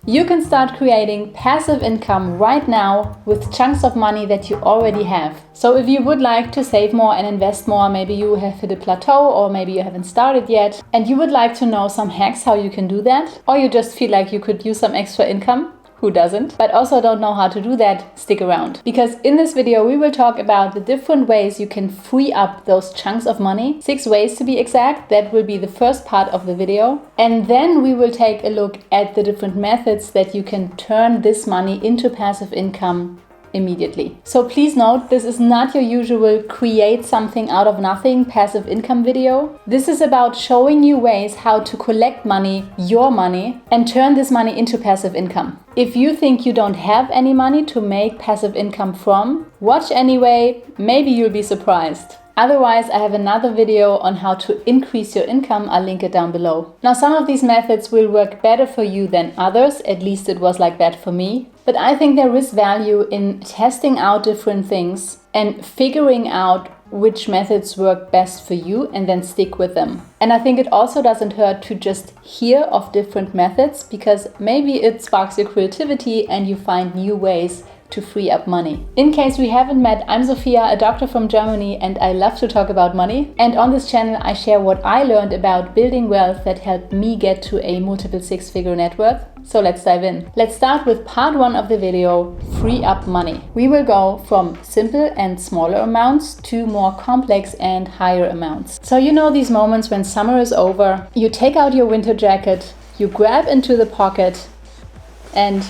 You can start creating passive income right now with chunks of money that you already have. So if you would like to save more and invest more, maybe you have hit a plateau or maybe you haven't started yet, and you would like to know some hacks how you can do that, or you just feel like you could use some extra income, who doesn't? But also don't know how to do that, stick around. Because in this video we will talk about the different ways you can free up those chunks of money. 6 ways to be exact. That will be the first part of the video. And then we will take a look at the different methods that you can turn this money into passive income immediately. So please note, this is not your usual create something out of nothing passive income video. This is about showing you ways how to collect money, your money, and turn this money into passive income. If you think you don't have any money to make passive income from, watch anyway, maybe you'll be surprised. Otherwise, I have another video on how to increase your income. I'll link it down below. Now, some of these methods will work better for you than others. At least it was like that for me. But I think there is value in testing out different things and figuring out which methods work best for you and then stick with them. And I think it also doesn't hurt to just hear of different methods, because maybe it sparks your creativity and you find new ways to free up money. In case we haven't met, I'm Sophia, a doctor from Germany, and I love to talk about money. And on this channel, I share what I learned about building wealth that helped me get to a multiple 6-figure net worth. So let's dive in. Let's start with part 1 of the video, free up money. We will go from simple and smaller amounts to more complex and higher amounts. So you know these moments when summer is over, you take out your winter jacket, you grab into the pocket, and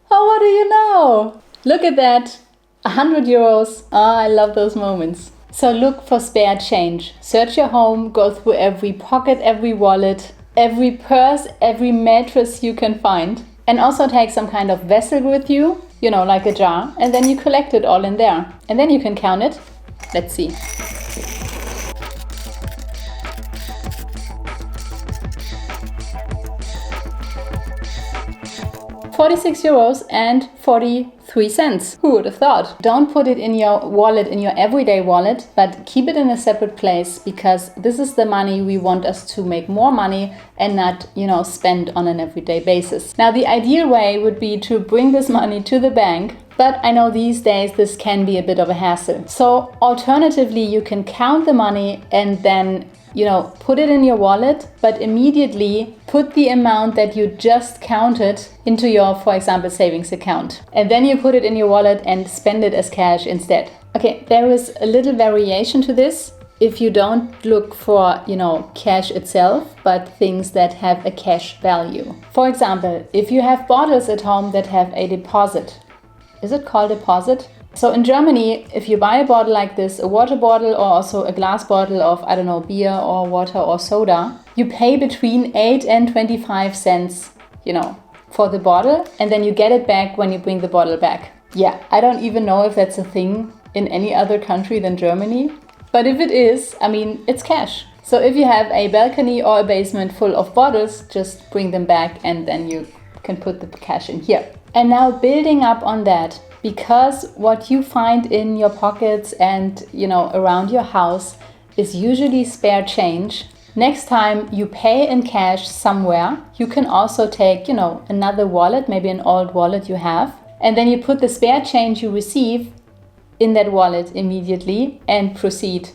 oh, what do you know? Look at that, 100 euros. Oh, I love those moments. So look for spare change. Search your home, go through every pocket, every wallet, every purse, every mattress you can find. And also take some kind of vessel with you, you know, like a jar, and then you collect it all in there. And then you can count it. Let's see. 46 euros and 43 cents. Who would have thought? Don't put it in your wallet, in your everyday wallet, but keep it in a separate place, because this is the money we want us to make more money and not, spend on an everyday basis. Now, the ideal way would be to bring this money to the bank, but I know these days this can be a bit of a hassle. So alternatively, you can count the money and then put it in your wallet, but immediately put the amount that you just counted into your, for example, savings account. And then you put it in your wallet and spend it as cash instead. Okay, there is a little variation to this. If you don't look for, cash itself, but things that have a cash value. For example, if you have bottles at home that have a deposit. Is it called deposit? So in Germany, if you buy a bottle like this, a water bottle or also a glass bottle of, beer or water or soda, you pay between 8 and 25 cents, for the bottle, and then you get it back when you bring the bottle back. Yeah, I don't even know if that's a thing in any other country than Germany, but if it is, it's cash. So if you have a balcony or a basement full of bottles, just bring them back and then you can put the cash in here. And now building up on that, because what you find in your pockets and, around your house is usually spare change. Next time you pay in cash somewhere, you can also take, another wallet, maybe an old wallet you have, and then you put the spare change you receive in that wallet immediately and proceed,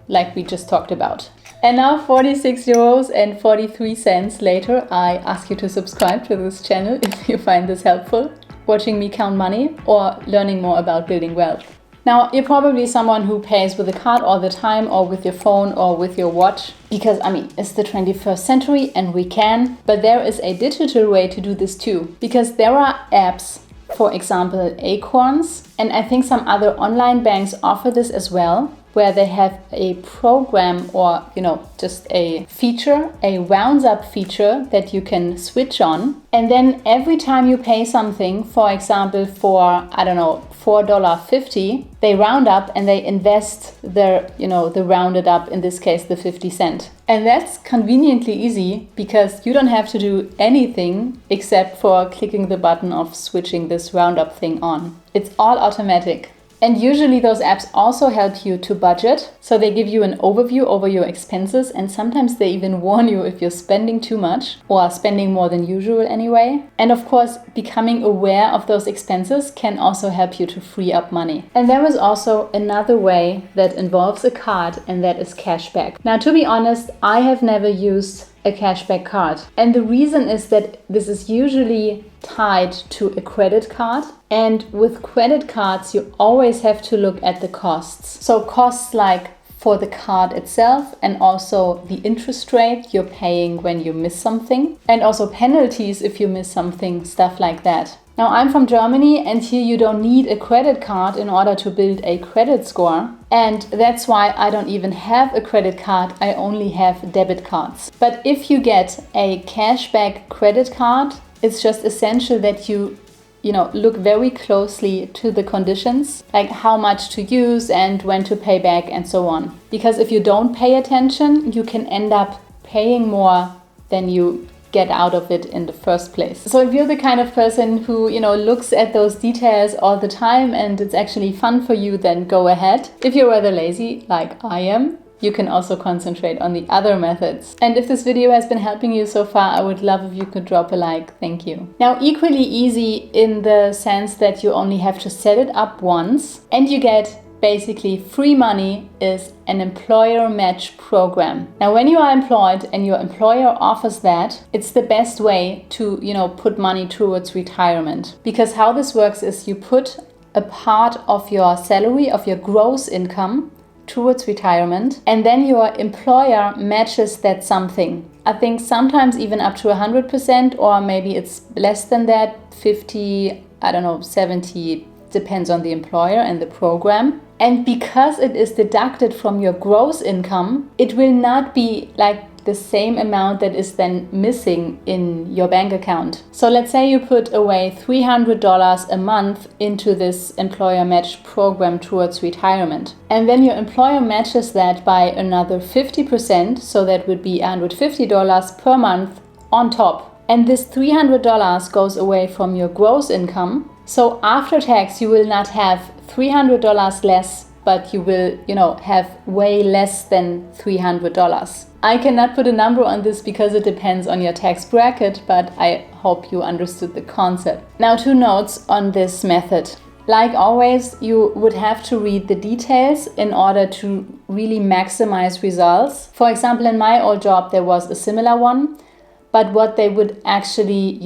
like we just talked about. And now 46 euros and 43 cents later, I ask you to subscribe to this channel if you find this helpful, watching me count money or learning more about building wealth. Now, you're probably someone who pays with a card all the time, or with your phone or with your watch, because it's the 21st century and we can, but there is a digital way to do this too, because there are apps, for example, Acorns, and I think some other online banks offer this as well, where they have a program or, just a feature, a rounds up feature that you can switch on. And then every time you pay something, for example, for, $4.50, they round up and they invest the rounded up, in this case, the 50 cent. And that's conveniently easy because you don't have to do anything except for clicking the button of switching this roundup thing on. It's all automatic. And usually those apps also help you to budget. So they give you an overview over your expenses, and sometimes they even warn you if you're spending too much or spending more than usual anyway. And of course, becoming aware of those expenses can also help you to free up money. And there is also another way that involves a card, and that is cashback. Now, to be honest, I have never used a cashback card. And the reason is that this is usually tied to a credit card. And with credit cards, you always have to look at the costs. So costs like for the card itself, and also the interest rate you're paying when you miss something, and also penalties if you miss something, stuff like that. Now, I'm from Germany, and here you don't need a credit card in order to build a credit score. And that's why I don't even have a credit card, I only have debit cards. But if you get a cashback credit card, it's just essential that you look very closely to the conditions, like how much to use and when to pay back and so on. Because if you don't pay attention, you can end up paying more than you get out of it in the first place. So if you're the kind of person who, looks at those details all the time and it's actually fun for you, then go ahead. If you're rather lazy, like I am, you can also concentrate on the other methods. And if this video has been helping you so far, I would love if you could drop a like. Thank you. Now, equally easy in the sense that you only have to set it up once and you get basically free money is an employer match program. Now, when you are employed and your employer offers that, it's the best way to, put money towards retirement. Because how this works is you put a part of your salary, of your gross income, towards retirement, and then your employer matches that something. I think sometimes even up to 100%, or maybe it's less than that, 50, 70, depends on the employer and the program. And because it is deducted from your gross income, it will not be like the same amount that is then missing in your bank account. So let's say you put away $300 a month into this employer match program towards retirement. And then your employer matches that by another 50%, so that would be $150 per month on top. And this $300 goes away from your gross income. So after tax, you will not have $300 less, but you will, have way less than $300. I cannot put a number on this because it depends on your tax bracket, but I hope you understood the concept. Now, 2 notes on this method. Like always, you would have to read the details in order to really maximize results. For example, in my old job, there was a similar one, but what they would actually,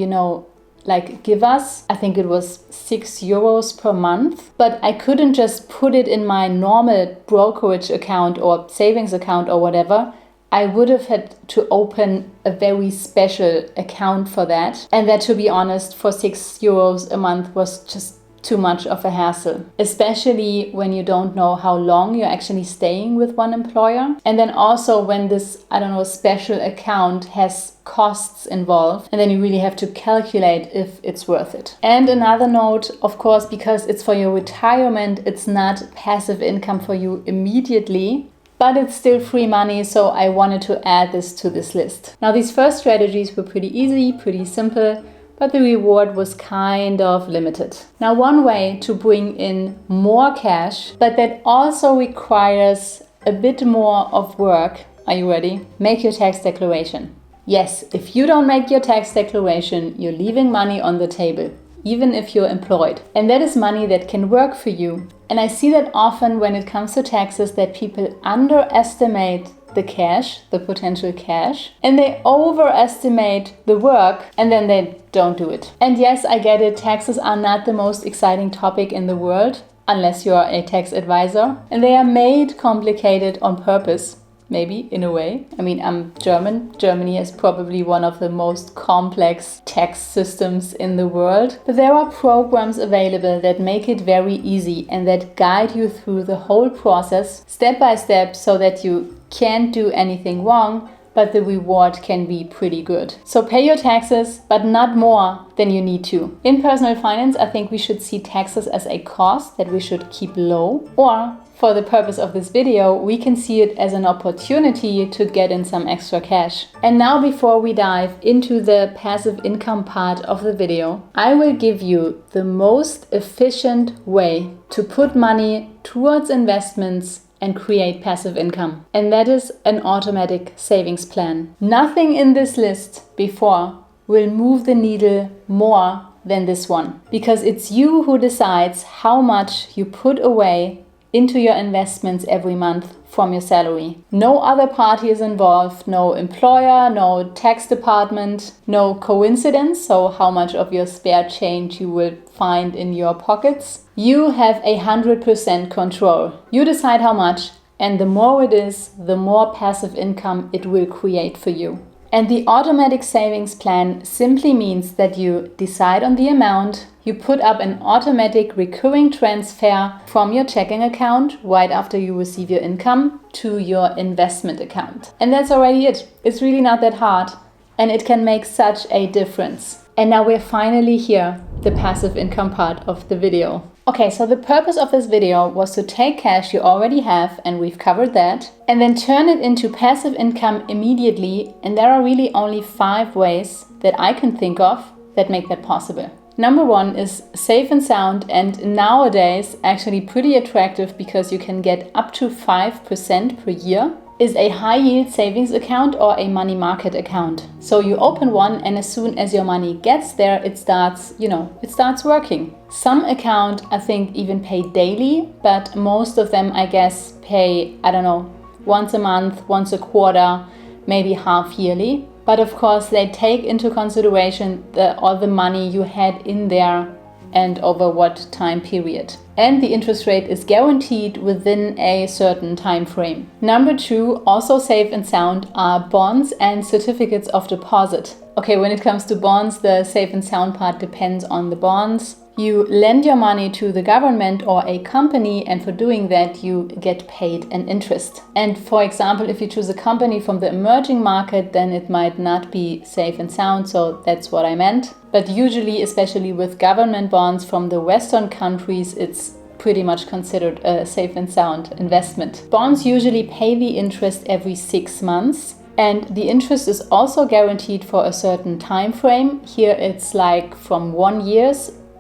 give us, I think it was €6 per month, but I couldn't just put it in my normal brokerage account or savings account or whatever. I would have had to open a very special account for that. And that, to be honest, for €6 a month was just too much of a hassle, especially when you don't know how long you're actually staying with one employer. And then also when this, special account has costs involved, and then you really have to calculate if it's worth it. And another note, of course, because it's for your retirement, it's not passive income for you immediately, but it's still free money, so I wanted to add this to this list. Now, these first strategies were pretty easy, pretty simple, but the reward was kind of limited. Now, one way to bring in more cash, but that also requires a bit more of work. Are you ready? Make your tax declaration. Yes, if you don't make your tax declaration, you're leaving money on the table, even if you're employed. And that is money that can work for you. And I see that often when it comes to taxes, that people underestimate the cash, the potential cash, and they overestimate the work, and then they don't do it. And yes, I get it, taxes are not the most exciting topic in the world, unless you are a tax advisor, and they are made complicated on purpose. Maybe, in a way. I mean, I'm German. Germany is probably one of the most complex tax systems in the world. But there are programs available that make it very easy and that guide you through the whole process, step by step, so that you can't do anything wrong, but the reward can be pretty good. So pay your taxes, but not more than you need to. In personal finance, I think we should see taxes as a cost that we should keep low, or for the purpose of this video, we can see it as an opportunity to get in some extra cash. And now, before we dive into the passive income part of the video, I will give you the most efficient way to put money towards investments and create passive income. And that is an automatic savings plan. Nothing in this list before will move the needle more than this one, because it's you who decides how much you put away into your investments every month from your salary. No other party is involved, no employer, no tax department, no coincidence, so how much of your spare change you will find in your pockets. You have 100% control. You decide how much, and the more it is, the more passive income it will create for you. And the automatic savings plan simply means that you decide on the amount, you put up an automatic recurring transfer from your checking account right after you receive your income to your investment account. And that's already it. It's really not that hard, and it can make such a difference. And now we're finally here, the passive income part of the video. Okay, so the purpose of this video was to take cash you already have, and we've covered that, and then turn it into passive income immediately. And there are really only 5 ways that I can think of that make that possible. Number 1 is safe and sound, and nowadays actually pretty attractive because you can get up to 5% per year, is a high yield savings account or a money market account. So you open one, and as soon as your money gets there, it starts working. Some account I think even pay daily, but most of them I guess pay, once a month, once a quarter, maybe half yearly. But of course they take into consideration all the money you had in there and over what time period. And the interest rate is guaranteed within a certain time frame. Number 2, also safe and sound, are bonds and certificates of deposit. Okay, when it comes to bonds, the safe and sound part depends on the bonds. You lend your money to the government or a company, and for doing that you get paid an interest. And for example, if you choose a company from the emerging market, then it might not be safe and sound, so that's what I meant. But usually, especially with government bonds from the Western countries, it's pretty much considered a safe and sound investment. Bonds usually pay the interest every 6 months. And the interest is also guaranteed for a certain time frame. Here it's like from 1 year,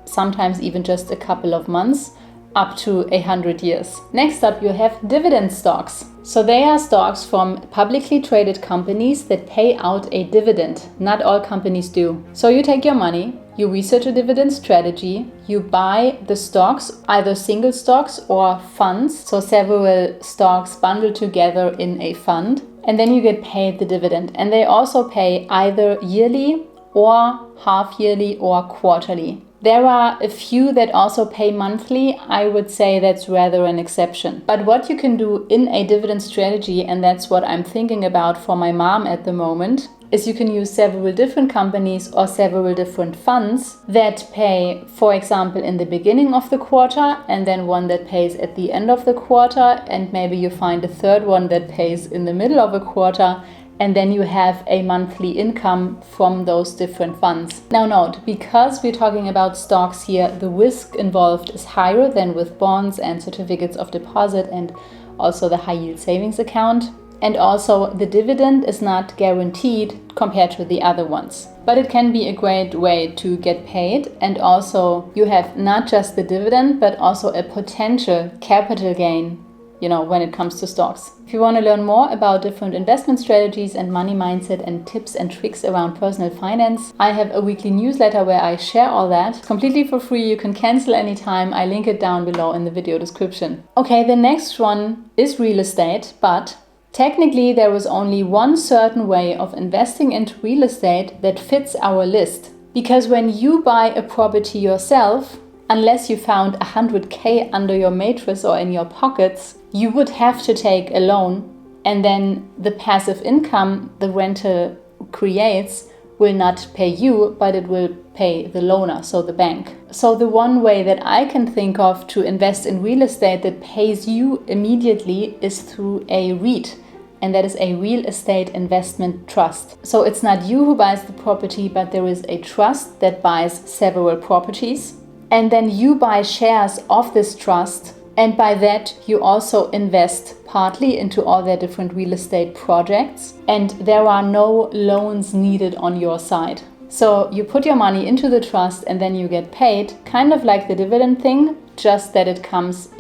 sometimes even just a couple of months, up to 100 years. Next up, you have dividend stocks. So they are stocks from publicly traded companies that pay out a dividend. Not all companies do. So you take your money, you research a dividend strategy, you buy the stocks, either single stocks or funds, so several stocks bundled together in a fund, and then you get paid the dividend. And they also pay either yearly or half yearly or quarterly. There are a few that also pay monthly. I would say that's rather an exception. But what you can do in a dividend strategy, and that's what I'm thinking about for my mom at the moment, is you can use several different companies or several different funds that pay, for example, in the beginning of the quarter, and then one that pays at the end of the quarter, and maybe you find a third one that pays in the middle of a quarter, and then you have a monthly income from those different funds. Now note, because we're talking about stocks here, the risk involved is higher than with bonds and certificates of deposit and also the high yield savings account. And also the dividend is not guaranteed compared to the other ones. But it can be a great way to get paid, and also you have not just the dividend but also a potential capital gain, when it comes to stocks. If you want to learn more about different investment strategies and money mindset and tips and tricks around personal finance, I have a weekly newsletter where I share all that completely for free. You can cancel anytime. I link it down below in the video description. Okay, the next one is real estate, but technically there is only one certain way of investing into real estate that fits our list. Because when you buy a property yourself, unless you found 100k under your mattress or in your pockets, you would have to take a loan, and then the passive income the rental creates will not pay you, but it will pay the loaner, so the bank. So the one way that I can think of to invest in real estate that pays you immediately is through a REIT. and that is a real estate investment trust. So it's not you who buys the property, but there is a trust that buys several properties. And then you buy shares of this trust, and by that you also invest partly into all their different real estate projects, and there are no loans needed on your side. So you put your money into the trust and then you get paid, kind of like the dividend thing, just that it comes,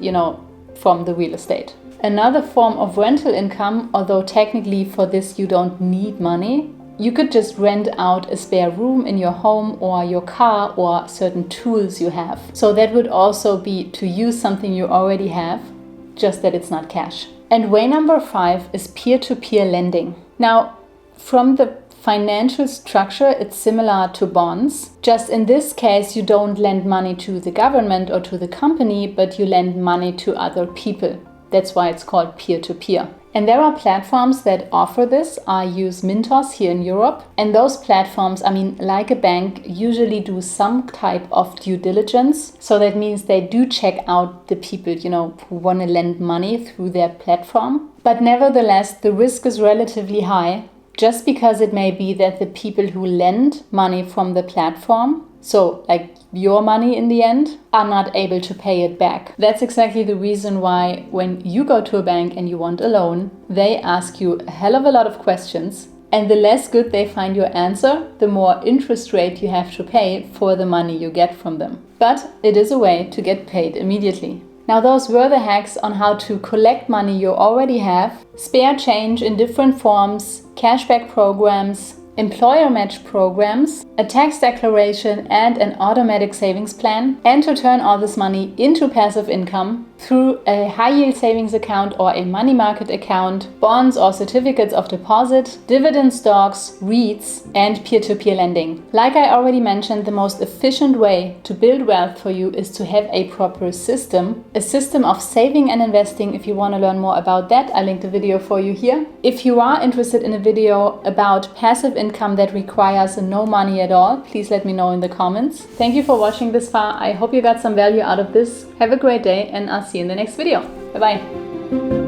from the real estate. Another form of rental income, although technically for this you don't need money, you could just rent out a spare room in your home or your car or certain tools you have. So that would also be to use something you already have, just that it's not cash. And way number 5 is peer-to-peer lending. Now, from the financial structure, it's similar to bonds. Just in this case, you don't lend money to the government or to the company, but you lend money to other people. That's why it's called peer-to-peer. And there are platforms that offer this. I use Mintos here in Europe. And those platforms, like a bank, usually do some type of due diligence. So that means they do check out the people, who want to lend money through their platform. But nevertheless, the risk is relatively high, just because it may be that the people who lend money from the platform, so like your money in the end, are not able to pay it back. That's exactly the reason why when you go to a bank and you want a loan, they ask you a hell of a lot of questions. And the less good they find your answer, the more interest rate you have to pay for the money you get from them. But it is a way to get paid immediately. Now those were the hacks on how to collect money you already have, spare change in different forms, cashback programs, employer match programs, a tax declaration and an automatic savings plan, and to turn all this money into passive income through a high yield savings account or a money market account, bonds or certificates of deposit, dividend stocks, REITs, and peer-to-peer lending. Like I already mentioned, the most efficient way to build wealth for you is to have a proper system, a system of saving and investing. If you want to learn more about that, I linked a video for you here. If you are interested in a video about passive income that requires no money at all, please let me know in the comments. Thank you for watching this far. I hope you got some value out of this. Have a great day, and I'll see you in the next video. Bye bye.